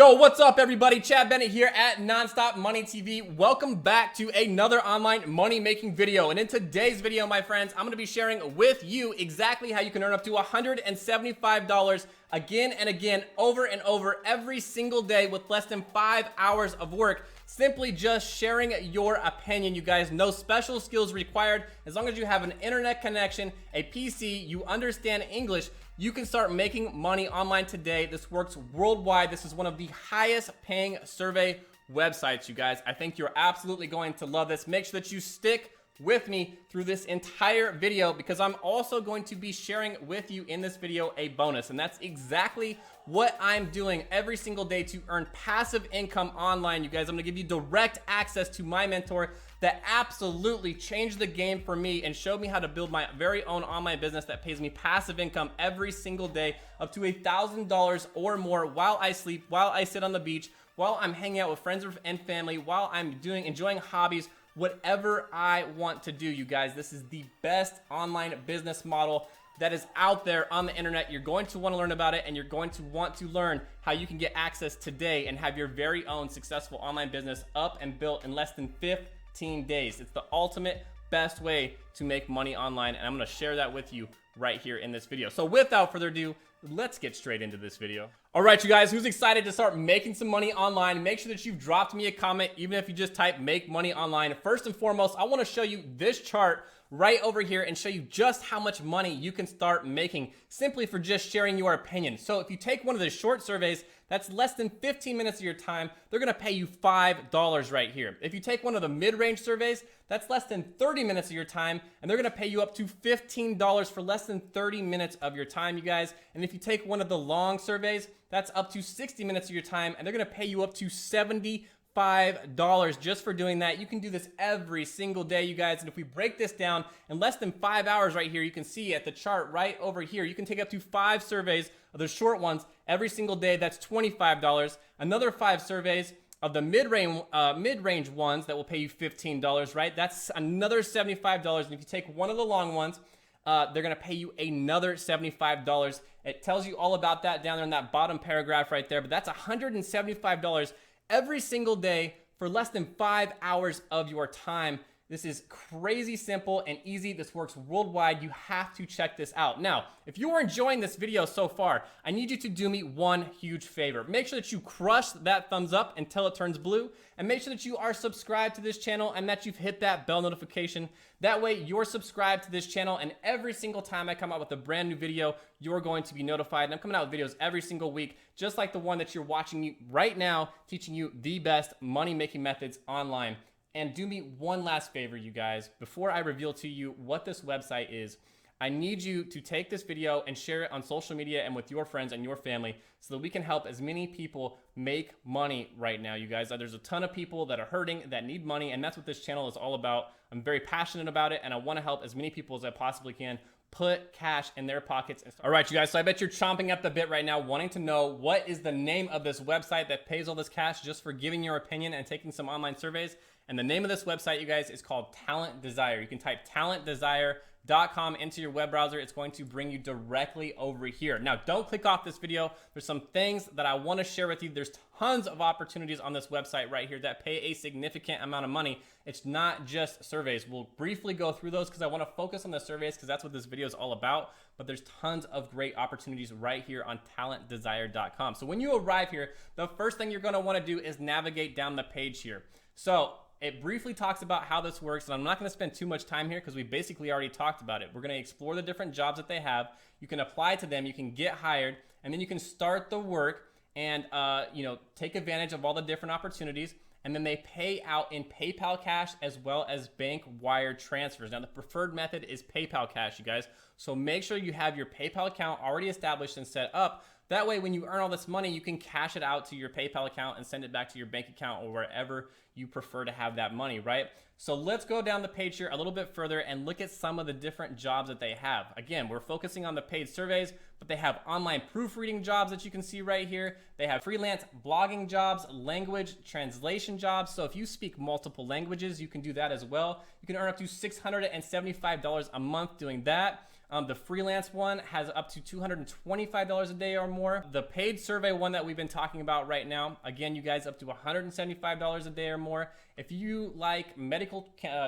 Yo, what's up everybody? Chad Bennett here at Nonstop Money TV. Welcome back to another online money making video. And in today's video, my friends, I'm gonna be sharing with you exactly how you can earn up to $175 again and again, over and over, every single day with less than 5 hours of work. Simply just sharing your opinion, you guys. No special skills required. As long as you have an internet connection, a PC, you understand English, you can start making money online today. This works worldwide. This is one of the highest paying survey websites, you guys. I think you're absolutely going to love this. Make sure that you stick with me through this entire video because I'm also going to be sharing with you in this video a bonus, and that's exactly what I'm doing every single day to earn passive income online, you guys. I'm gonna give you direct access to my mentor that absolutely changed the game for me and showed me how to build my very own online business that pays me passive income every single day, up to $1,000 or more, while I sleep, while I sit on the beach, while I'm hanging out with friends and family, while I'm enjoying hobbies, whatever I want to do, you guys. This is the best online business model that is out there on the internet. You're going to want to learn about it, and you're going to want to learn how you can get access today and have your very own successful online business up and built in less than 15 days. It's the ultimate best way to make money online, and I'm going to share that with you right here in this video. So without further ado, let's get straight into this video. All right, you guys, who's excited to start making some money online? Make sure that you've dropped me a comment, even if you just type make money online. First and foremost, I want to show you this chart right over here and show you just how much money you can start making simply for just sharing your opinion. So if you take one of the short surveys, that's less than 15 minutes of your time, they're gonna pay you $5 right here. If you take one of the mid-range surveys, that's less than 30 minutes of your time, and they're gonna pay you up to $15 for less than 30 minutes of your time, you guys. And if you take one of the long surveys, that's up to 60 minutes of your time, and they're gonna pay you up to $75 just for doing that. You can do this every single day, you guys. And if we break this down in less than 5 hours right here, you can see at the chart right over here, you can take up to 5 surveys of the short ones every single day. That's $25. Another 5 surveys of the mid-range ones that will pay you $15, right? That's another $75. And if you take one of the long ones, they're gonna pay you another $75. It tells you all about that down there in that bottom paragraph right there, but that's $175 every single day for less than 5 hours of your time. This is crazy simple and easy. This works worldwide. You have to check this out. Now, if you are enjoying this video so far, I need you to do me one huge favor. Make sure that you crush that thumbs up until it turns blue, and make sure that you are subscribed to this channel and that you've hit that bell notification. That way you're subscribed to this channel, and every single time I come out with a brand new video, you're going to be notified. And I'm coming out with videos every single week, just like the one that you're watching right now, teaching you the best money-making methods online. And do me one last favor, you guys. Before I reveal to you what this website is, I need you to take this video and share it on social media and with your friends and your family so that we can help as many people make money right now, you guys. There's a ton of people that are hurting, that need money, and that's what this channel is all about. I'm very passionate about it, and I want to help as many people as I possibly can put cash in their pockets. All right, you guys, so I bet you're chomping at the bit right now wanting to know what is the name of this website that pays all this cash just for giving your opinion and taking some online surveys. And the name of this website, you guys, is called Talent Desire. You can type talentdesire.com into your web browser. It's going to bring you directly over here. Now, don't click off this video. There's some things that I want to share with you. There's tons of opportunities on this website right here that pay a significant amount of money. It's not just surveys. We'll briefly go through those because I want to focus on the surveys because that's what this video is all about. But there's tons of great opportunities right here on talentdesire.com. So when you arrive here, the first thing you're going to want to do is navigate down the page here. So it briefly talks about how this works, and I'm not going to spend too much time here because we basically already talked about it. We're going to explore the different jobs that they have. You can apply to them, you can get hired, and then you can start the work and take advantage of all the different opportunities. And then they pay out in PayPal cash as well as bank wire transfers. Now, the preferred method is PayPal cash, you guys. So make sure you have your PayPal account already established and set up. That way, when you earn all this money, you can cash it out to your PayPal account and send it back to your bank account or wherever you prefer to have that money, right? So let's go down the page here a little bit further and look at some of the different jobs that they have. Again, we're focusing on the paid surveys, but they have online proofreading jobs that you can see right here. They have freelance blogging jobs, language translation jobs. So if you speak multiple languages, you can do that as well. You can earn up to $675 a month doing that. The freelance one has up to $225 a day or more. The paid survey one that we've been talking about right now, again, you guys up to $175 a day or more. If you like medical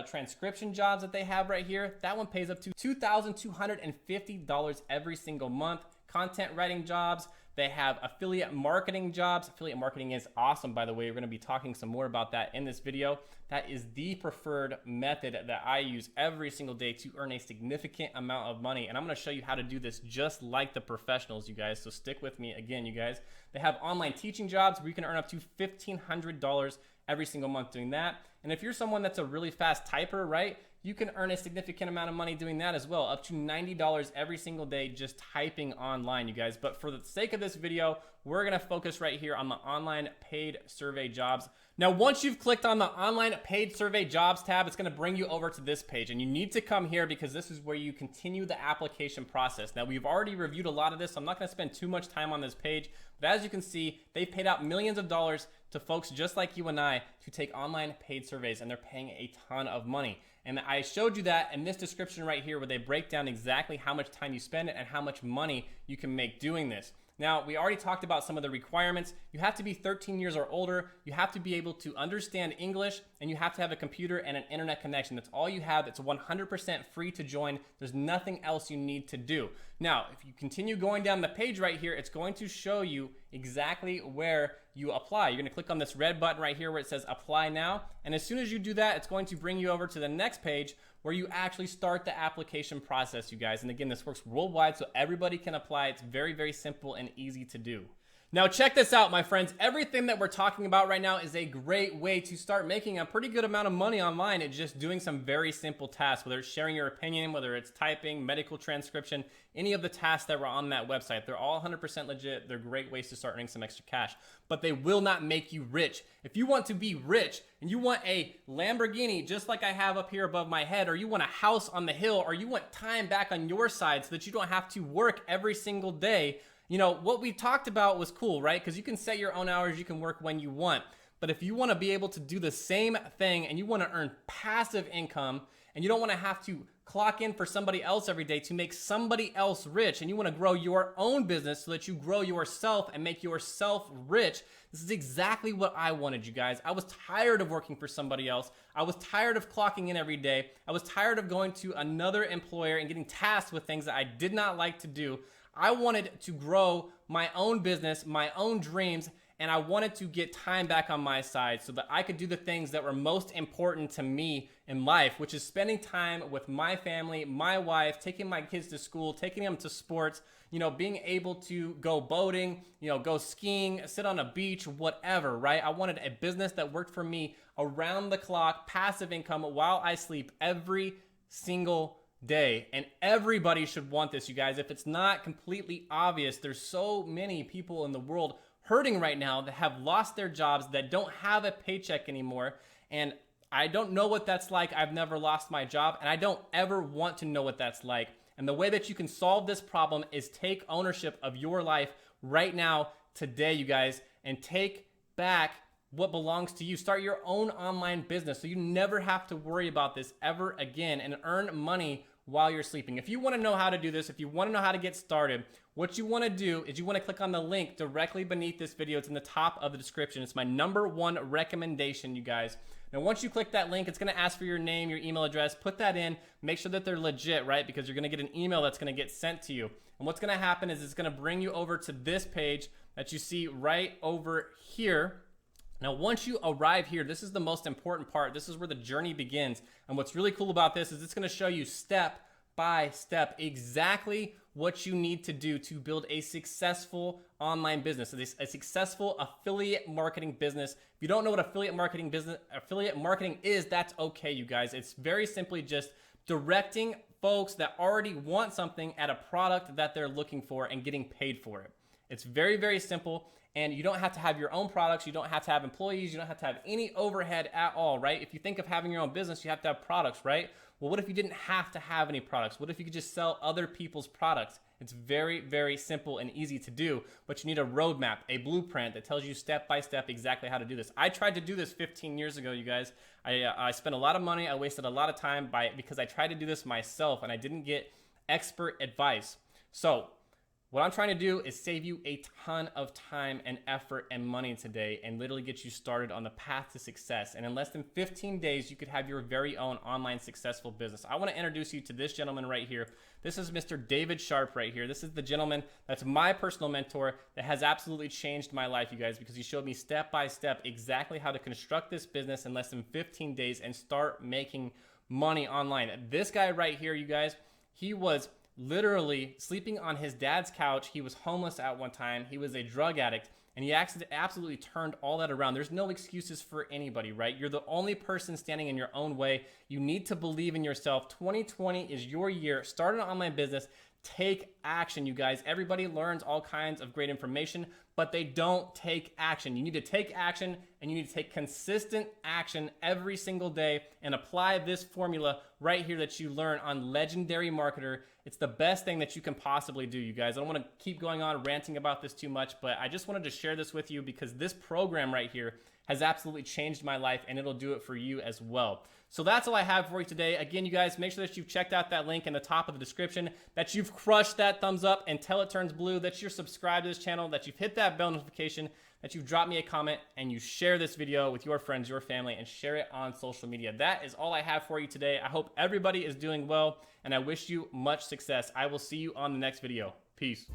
transcription jobs that they have right here, that one pays up to $2,250 every single month. Content writing jobs, they have affiliate marketing jobs. Affiliate marketing is awesome, by the way. We're going to be talking some more about that in this video. That is the preferred method that I use every single day to earn a significant amount of money. And I'm going to show you how to do this just like the professionals, you guys. So stick with me again, you guys. They have online teaching jobs where you can earn up to $1,500 every single month doing that. And if you're someone that's a really fast typer, right, you can earn a significant amount of money doing that as well, up to $90 every single day just typing online, you guys. But for the sake of this video, we're gonna focus right here on the online paid survey jobs. Now, once you've clicked on the online paid survey jobs tab, it's gonna bring you over to this page, and you need to come here because this is where you continue the application process. Now, we've already reviewed a lot of this, so I'm not gonna spend too much time on this page, but as you can see, they've paid out millions of dollars to folks just like you and I to take online paid surveys, and they're paying a ton of money. And I showed you that in this description right here where they break down exactly how much time you spend and how much money you can make doing this. Now, we already talked about some of the requirements. You have to be 13 years or older. You have to be able to understand English, and you have to have a computer and an internet connection. That's all you have. It's 100% free to join. There's nothing else you need to do. Now, if you continue going down the page right here, it's going to show you exactly where you apply. You're going to click on this red button right here where it says apply now. And as soon as you do that, it's going to bring you over to the next page where you actually start the application process, you guys. And again, this works worldwide, so everybody can apply. It's very, very simple and easy to do. Now check this out, my friends. Everything that we're talking about right now is a great way to start making a pretty good amount of money online at just doing some very simple tasks, whether it's sharing your opinion, whether it's typing, medical transcription, any of the tasks that were on that website. They're all 100% legit. They're great ways to start earning some extra cash, but they will not make you rich. If you want to be rich and you want a Lamborghini just like I have up here above my head, or you want a house on the hill, or you want time back on your side so that you don't have to work every single day, you know, what we talked about was cool, right? Because you can set your own hours, you can work when you want. But if you want to be able to do the same thing and you want to earn passive income and you don't want to have to clock in for somebody else every day to make somebody else rich, and you want to grow your own business so that you grow yourself and make yourself rich, this is exactly what I wanted, you guys. I was tired of working for somebody else. I was tired of clocking in every day. I was tired of going to another employer and getting tasked with things that I did not like to do. I wanted to grow my own business, my own dreams, and I wanted to get time back on my side so that I could do the things that were most important to me in life, which is spending time with my family, my wife, taking my kids to school, taking them to sports, you know, being able to go boating, you know, go skiing, sit on a beach, whatever, right? I wanted a business that worked for me around the clock, passive income while I sleep every single day. And everybody should want this, you guys. If it's not completely obvious, there's so many people in the world hurting right now that have lost their jobs, that don't have a paycheck anymore. And I don't know what that's like. I've never lost my job, and I don't ever want to know what that's like. And the way that you can solve this problem is take ownership of your life right now, today, you guys, and take back what belongs to you. Start your own online business so you never have to worry about this ever again, and earn money while you're sleeping. If you want to know how to do this, if you want to know how to get started, what you want to do is you want to click on the link directly beneath this video. It's in the top of the description. It's my #1 recommendation, you guys. Now, once you click that link, it's going to ask for your name, your email address. Put that in. Make sure that they're legit, right? Because you're going to get an email that's going to get sent to you. And what's going to happen is it's going to bring you over to this page that you see right over here. Now, once you arrive here, this is the most important part. This is where the journey begins. And what's really cool about this is it's going to show you step by step exactly what you need to do to build a successful online business, a successful affiliate marketing business. If you don't know what affiliate marketing is, that's okay, you guys. It's very simply just directing folks that already want something at a product that they're looking for and getting paid for it. It's very, very simple. And you don't have to have your own products. You don't have to have employees. You don't have to have any overhead at all, right? If you think of having your own business, you have to have products, right? Well, what if you didn't have to have any products? What if you could just sell other people's products? It's very, very simple and easy to do, but you need a roadmap, a blueprint that tells you step by step exactly how to do this. I tried to do this 15 years ago, you guys. I spent a lot of money. I wasted a lot of time because I tried to do this myself and I didn't get expert advice. So what I'm trying to do is save you a ton of time and effort and money today and literally get you started on the path to success. And in less than 15 days, you could have your very own online successful business. I want to introduce you to this gentleman right here. This is Mr. David Sharpe right here. This is the gentleman that's my personal mentor that has absolutely changed my life, you guys, because he showed me step by step exactly how to construct this business in less than 15 days and start making money online. This guy right here, you guys, he was literally sleeping on his dad's couch. He was homeless at one time. He was a drug addict, and he absolutely turned all that around. There's no excuses for anybody, right? You're the only person standing in your own way. You need to believe in yourself. 2020 is your year. Start an online business. Take action, you guys. Everybody learns all kinds of great information, but they don't take action. You need to take action, and you need to take consistent action every single day and apply this formula right here that you learn on Legendary Marketer. It's the best thing that you can possibly do, you guys. I don't want to keep going on ranting about this too much, but I just wanted to share this with you because this program right here has absolutely changed my life, and it'll do it for you as well. So that's all I have for you today. Again, you guys, make sure that you've checked out that link in the top of the description, that you've crushed that thumbs up until it turns blue, that you're subscribed to this channel, that you've hit that bell notification, that you've dropped me a comment, and you share this video with your friends, your family, and share it on social media. That is all I have for you today. I hope everybody is doing well, and I wish you much success. I will see you on the next video. Peace.